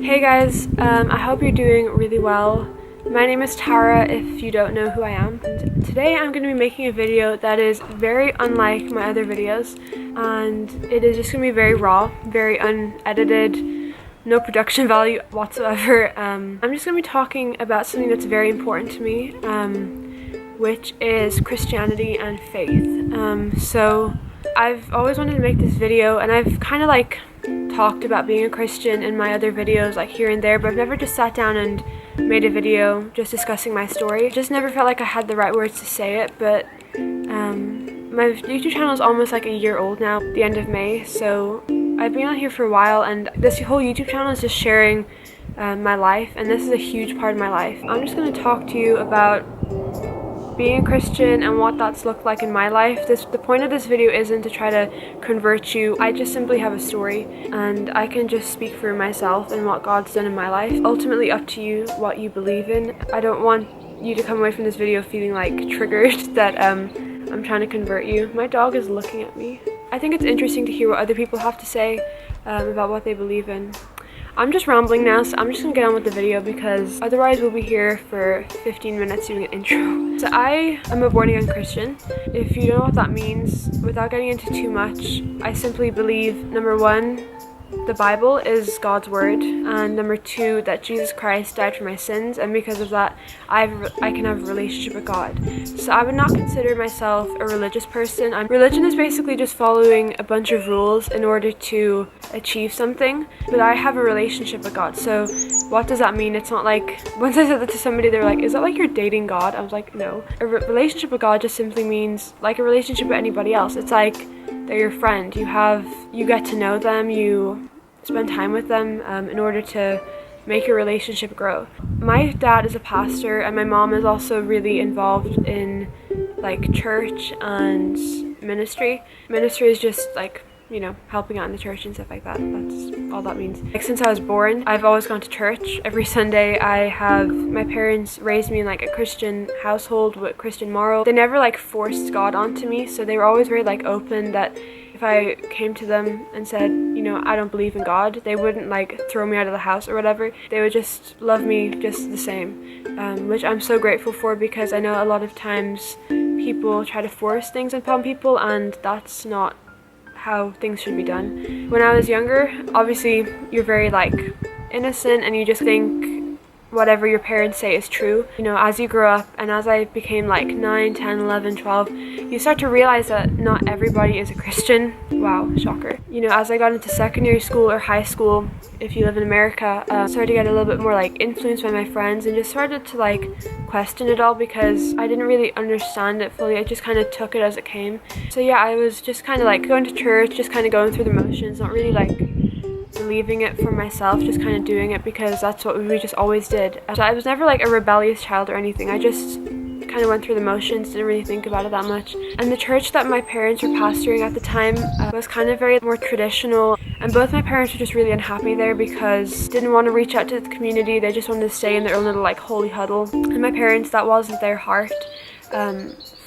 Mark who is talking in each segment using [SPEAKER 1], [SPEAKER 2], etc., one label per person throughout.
[SPEAKER 1] Hey guys, I hope you're doing really well. My name is Tara if you don't know who I am. And today I'm going to be making a video that is very unlike my other videos, and it is just going to be very raw, very unedited, no production value whatsoever. I'm just going to be talking about something that's very important to me, which is Christianity and faith. So I've always wanted to make this video, and I've kind of talked about being a Christian in my other videos here and there, but I've never just sat down and made a video just discussing my story. Just never felt like I had the right words to say it, but my YouTube channel is almost a year old now, the end of May, so I've been on here for a while, and this whole YouTube channel is just sharing my life, and this is a huge part of my life. I'm just going to talk to you about being a Christian and what that's looked like in my life. The point of this video isn't to try to convert you. I just simply have a story, and I can just speak for myself and what God's done in my life. Ultimately up to you what you believe in. I don't want you to come away from this video feeling triggered that I'm trying to convert you. My dog is looking at me. I think it's interesting to hear what other people have to say about what they believe in. I'm just rambling now, so I'm just gonna get on with the video because otherwise we'll be here for 15 minutes doing an intro. So I am a born-again Christian. If you don't know what that means, without getting into too much, I simply believe, number one, the Bible is God's word, and number two, that Jesus Christ died for my sins, and because of that, I can have a relationship with God. So I would not consider myself a religious person. Religion is basically just following a bunch of rules in order to achieve something, but I have a relationship with God. So what does that mean? It's not once I said that to somebody, they were like, is that you're dating God? I was like, no. A relationship with God just simply means like a relationship with anybody else. It's they're your friend. You get to know them, you spend time with them in order to make your relationship grow. My dad is a pastor, and my mom is also really involved in church and ministry. Ministry is just helping out in the church and stuff like that. That's all that means. Since I was born, I've always gone to church. Every Sunday my parents raised me in a Christian household with Christian morals. They never forced God onto me, so they were always very open that if I came to them and said, I don't believe in God, they wouldn't throw me out of the house or whatever. They would just love me just the same, which I'm so grateful for, because I know a lot of times people try to force things upon people, and that's not how things should be done. When I was younger, obviously you're very innocent, and you just think whatever your parents say is true. As you grow up, and as I became 9, 10, 11, 12, you start to realize that not everybody is a Christian. Wow, shocker. As I got into secondary school or high school, if you live in America, started to get a little bit more influenced by my friends, and just started to question it all, because I didn't really understand it fully. I just kind of took it as it came. So yeah, I was just kind of going to church, just kind of going through the motions, not really believing it for myself, just kind of doing it because that's what we just always did. So I was never a rebellious child or anything. I just kind of went through the motions, didn't really think about it that much. And the church that my parents were pastoring at the time was kind of very more traditional, and both my parents were just really unhappy there because didn't want to reach out to the community. They just wanted to stay in their own little holy huddle. And my parents, that wasn't their heart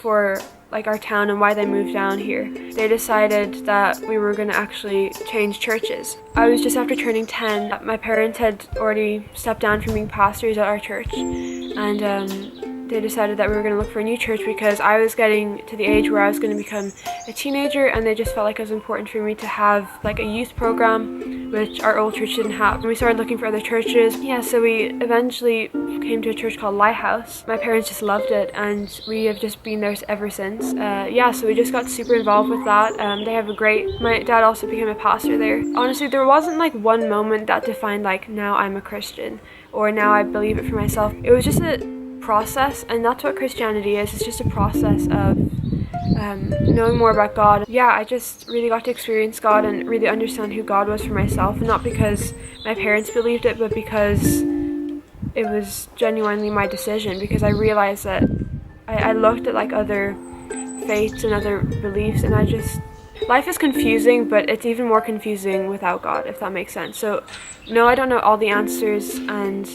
[SPEAKER 1] for our town and why they moved down here. They decided that we were going to actually change churches. I was just after turning 10. My parents had already stepped down from being pastors at our church, and they decided that we were going to look for a new church because I was getting to the age where I was going to become a teenager, and they just felt it was important for me to have a youth program, which our old church didn't have. And we started looking for other churches. Yeah, so we eventually came to a church called Lighthouse. My parents just loved it, and we have just been there ever since. Yeah, so we just got super involved with that. They have my dad also became a pastor there. Honestly, there wasn't one moment that defined now I'm a Christian or now I believe it for myself. It was just a process, and that's what Christianity is. It's just a process of knowing more about God. Yeah, I just really got to experience God and really understand who God was for myself, and not because my parents believed it, but because it was genuinely my decision, because I realized that I looked at other faiths and other beliefs, and life is confusing, but it's even more confusing without God, if that makes sense. So no, I don't know all the answers, and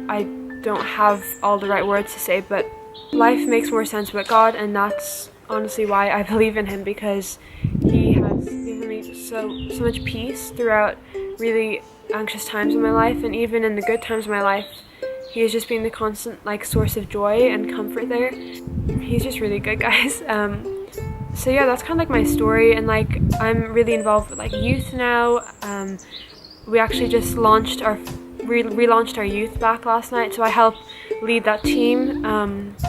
[SPEAKER 1] I don't have all the right words to say, but life makes more sense with God, and that's honestly why I believe in him, because he has given me so much peace throughout really anxious times in my life, and even in the good times of my life, he has just been the constant like source of joy and comfort there. He's just really good, guys. So yeah, that's kind of like my story, and like I'm really involved with like youth now. We actually just relaunched our youth back last night, so I help lead that team.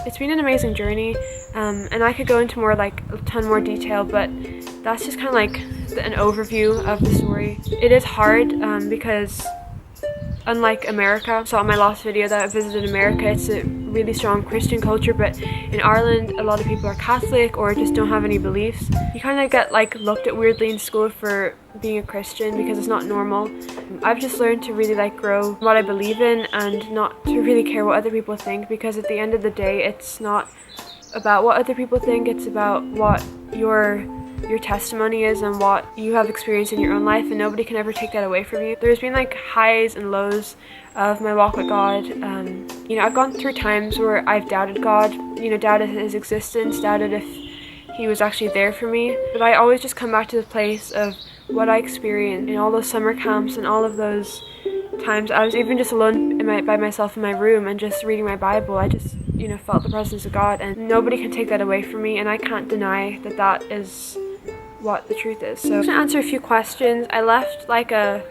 [SPEAKER 1] It's been an amazing journey, and I could go into more like a ton more detail, but that's just kind of like an overview of the story. It is hard because unlike America, so on my last video that I visited America, it's a really strong Christian culture, but in Ireland a lot of people are Catholic or just don't have any beliefs. You kind of get like looked at weirdly in school for being a Christian because it's not normal. I've just learned to really like grow what I believe in and not to really care what other people think, because at the end of the day it's not about what other people think, it's about what your testimony is and what you have experienced in your own life, and nobody can ever take that away from you. There's been like highs and lows of my walk with God. You know, I've gone through times where I've doubted God, you know, doubted his existence, doubted if he was actually there for me, but I always just come back to the place of what I experienced in all those summer camps and all of those times I was even just alone by myself in my room and just reading my Bible. I just, you know, felt the presence of God, and nobody can take that away from me, and I can't deny that that is what the truth is. So I'm gonna answer a few questions. I left like a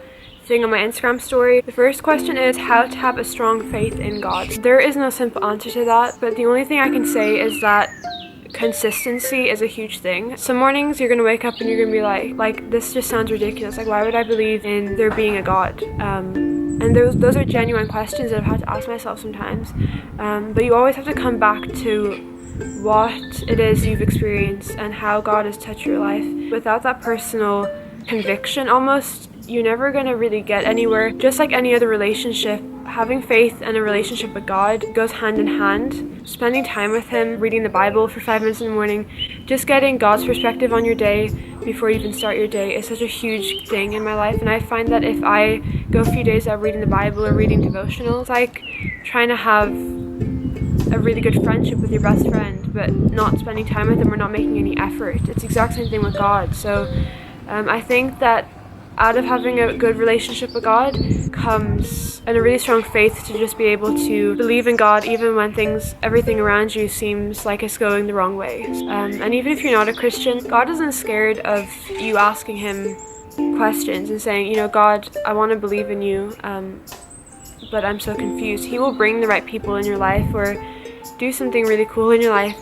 [SPEAKER 1] thing on my Instagram story. The first question is how to have a strong faith in God. There is no simple answer to that, but the only thing I can say is that consistency is a huge thing. Some mornings you're gonna wake up and you're gonna be like this just sounds ridiculous. Like, why would I believe in there being a God? And those are genuine questions that I've had to ask myself sometimes. But you always have to come back to what it is you've experienced and how God has touched your life. Without that personal conviction, almost, you're never going to really get anywhere. Just like any other relationship, having faith and a relationship with God goes hand in hand. Spending time with him, reading the Bible for 5 minutes in the morning, just getting God's perspective on your day before you even start your day is such a huge thing in my life. And I find that if I go a few days without reading the Bible or reading devotionals, like trying to have a really good friendship with your best friend but not spending time with them or not making any effort. It's the exact same thing with God. So I think that out of having a good relationship with God comes a really strong faith to just be able to believe in God even when everything around you seems like it's going the wrong way. And even if you're not a Christian, God isn't scared of you asking him questions and saying, you know, God, I want to believe in you, but I'm so confused. He will bring the right people in your life or do something really cool in your life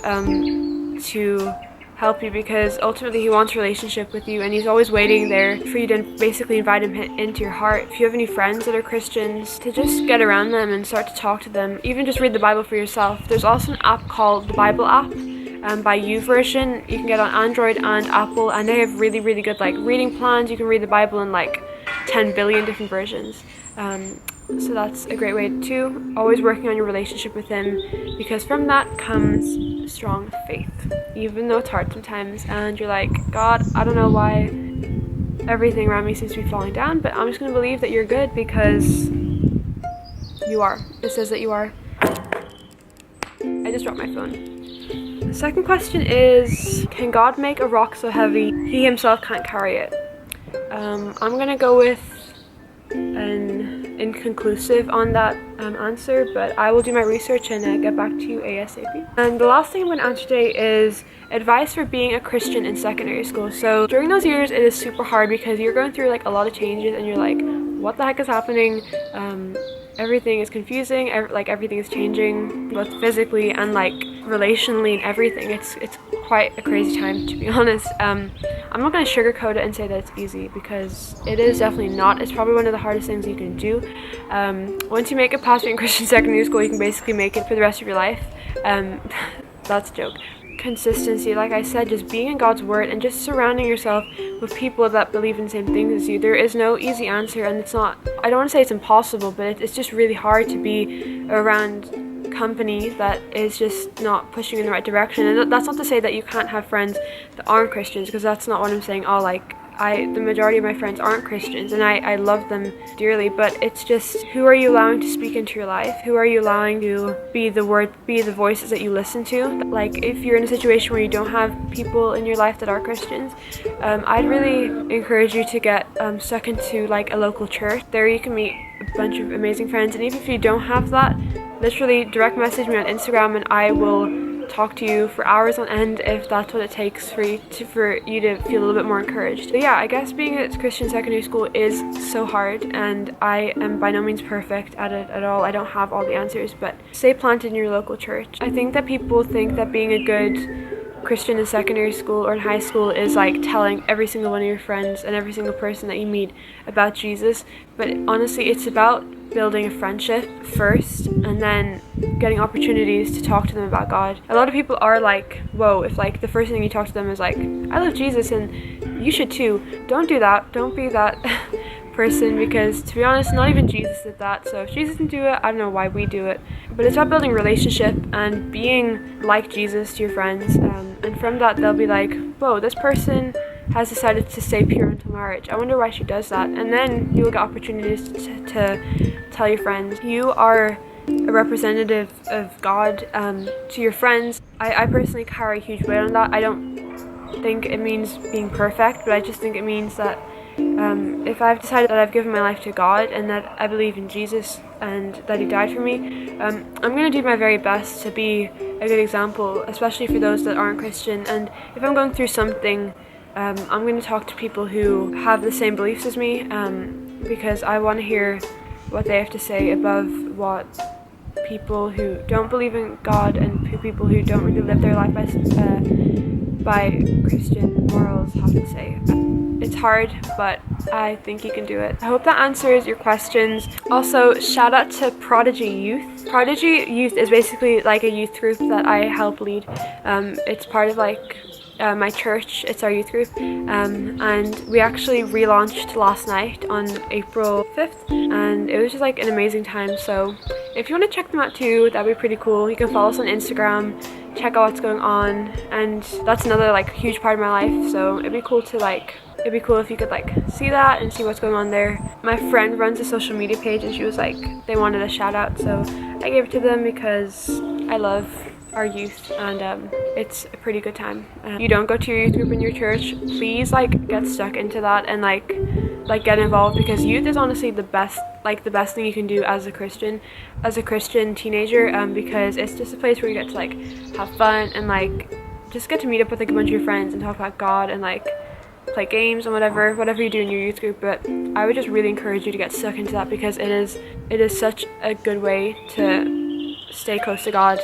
[SPEAKER 1] to help you, because ultimately he wants a relationship with you and he's always waiting there for you to basically invite him into your heart. If you have any friends that are Christians, to just get around them and start to talk to them, even just read the Bible for yourself. There's also an app called the Bible app by YouVersion. You can get on Android and Apple, and they have really, really good like reading plans. You can read the Bible in like 10 billion different versions. So that's a great way too. Always working on your relationship with him, because from that comes strong faith. Even though it's hard sometimes and you're like, God, I don't know why everything around me seems to be falling down, but I'm just going to believe that you're good because you are. It says that you are. I just dropped my phone. The second question is, can God make a rock so heavy he himself can't carry it? I'm going to go with an inconclusive on that answer, but I will do my research and get back to you ASAP. And the last thing I'm going to answer today is advice for being a Christian in secondary school. So during those years it is super hard because you're going through like a lot of changes and you're like, what the heck is happening? Everything is confusing, everything is changing, both physically and like relationally and everything. It's quite a crazy time, to be honest. I'm not going to sugarcoat it and say that it's easy, because it is definitely not. It's probably one of the hardest things you can do. Once you make it past being Christian secondary school, you can basically make it for the rest of your life. That's a joke. Consistency, like I said, just being in God's word and just surrounding yourself with people that believe in the same things as you. There is no easy answer, and it's not, I don't want to say it's impossible, but it's just really hard to be around company that is just not pushing you in the right direction. And that's not to say that you can't have friends that aren't Christians, because that's not what I'm saying. Oh, like the majority of my friends aren't Christians, and I love them dearly, but it's just, who are you allowing to speak into your life? Who are you allowing to be the voices that you listen to? Like, if you're in a situation where you don't have people in your life that are Christians, I'd really encourage you to get stuck into like a local church. There you can meet a bunch of amazing friends, and even if you don't have that, literally direct message me on Instagram and I will talk to you for hours on end if that's what it takes for you to feel a little bit more encouraged. But yeah, I guess being at Christian secondary school is so hard, and I am by no means perfect at it at all. I don't have all the answers, but stay planted in your local church. I think that people think that being a good Christian in secondary school or in high school is like telling every single one of your friends and every single person that you meet about Jesus, but honestly it's about building a friendship first and then getting opportunities to talk to them about God. A lot of people are like, whoa, if like the first thing you talk to them is like, I love Jesus and you should too. Don't do that. Don't be that person, because to be honest, not even Jesus did that. So if Jesus didn't do it, I don't know why we do it. But it's about building a relationship and being like Jesus to your friends, and from that they'll be like, whoa, this person has decided to stay pure until marriage. I wonder why she does that. And then you will get opportunities to tell your friends. You are a representative of God to your friends. I personally carry a huge weight on that. I don't think it means being perfect, but I just think it means that if I've decided that I've given my life to God and that I believe in Jesus and that he died for me, I'm going to do my very best to be a good example, especially for those that aren't Christian. And if I'm going through something, I'm going to talk to people who have the same beliefs as me, because I want to hear what they have to say above what people who don't believe in God and people who don't really live their life by Christian morals have to say. It's hard, but I think you can do it. I hope that answers your questions. Also, shout out to Prodigy Youth. Prodigy Youth is basically like a youth group that I help lead. It's part of like my church. It's our youth group, and we actually relaunched last night on April 5th, and it was just like an amazing time. So if you want to check them out too, that'd be pretty cool. You can follow us on Instagram, check out what's going on, and that's another like huge part of my life, so it'd be cool if you could like see that and see what's going on there. My friend runs a social media page and she was like, they wanted a shout out, so I gave it to them because I love our youth, and it's a pretty good time. You don't go to your youth group in your church, please like get stuck into that and like get involved, because youth is honestly the best thing you can do as a Christian teenager, because it's just a place where you get to like have fun and like just get to meet up with like a bunch of your friends and talk about God and like play games and whatever you do in your youth group. But I would just really encourage you to get stuck into that, because it is such a good way to stay close to God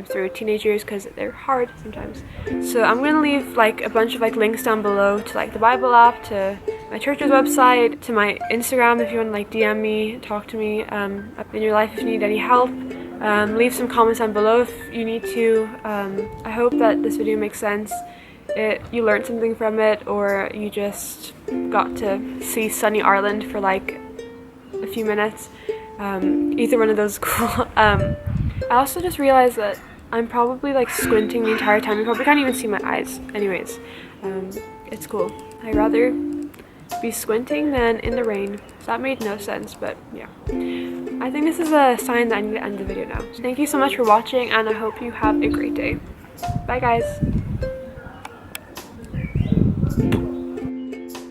[SPEAKER 1] through teenage years, because they're hard sometimes. So I'm going to leave like a bunch of like links down below to like the Bible app, to my church's website, to my Instagram if you want to like DM me, talk to me in your life if you need any help. Leave some comments down below if you need to. I hope that this video makes sense. You learned something from it, or you just got to see sunny Ireland for like a few minutes. Either one of those is cool. I also just realized that I'm probably like squinting the entire time. You probably can't even see my eyes. Anyways, it's cool. I'd rather be squinting than in the rain. So that made no sense, but yeah. I think this is a sign that I need to end the video now. So thank you so much for watching, and I hope you have a great day. Bye guys.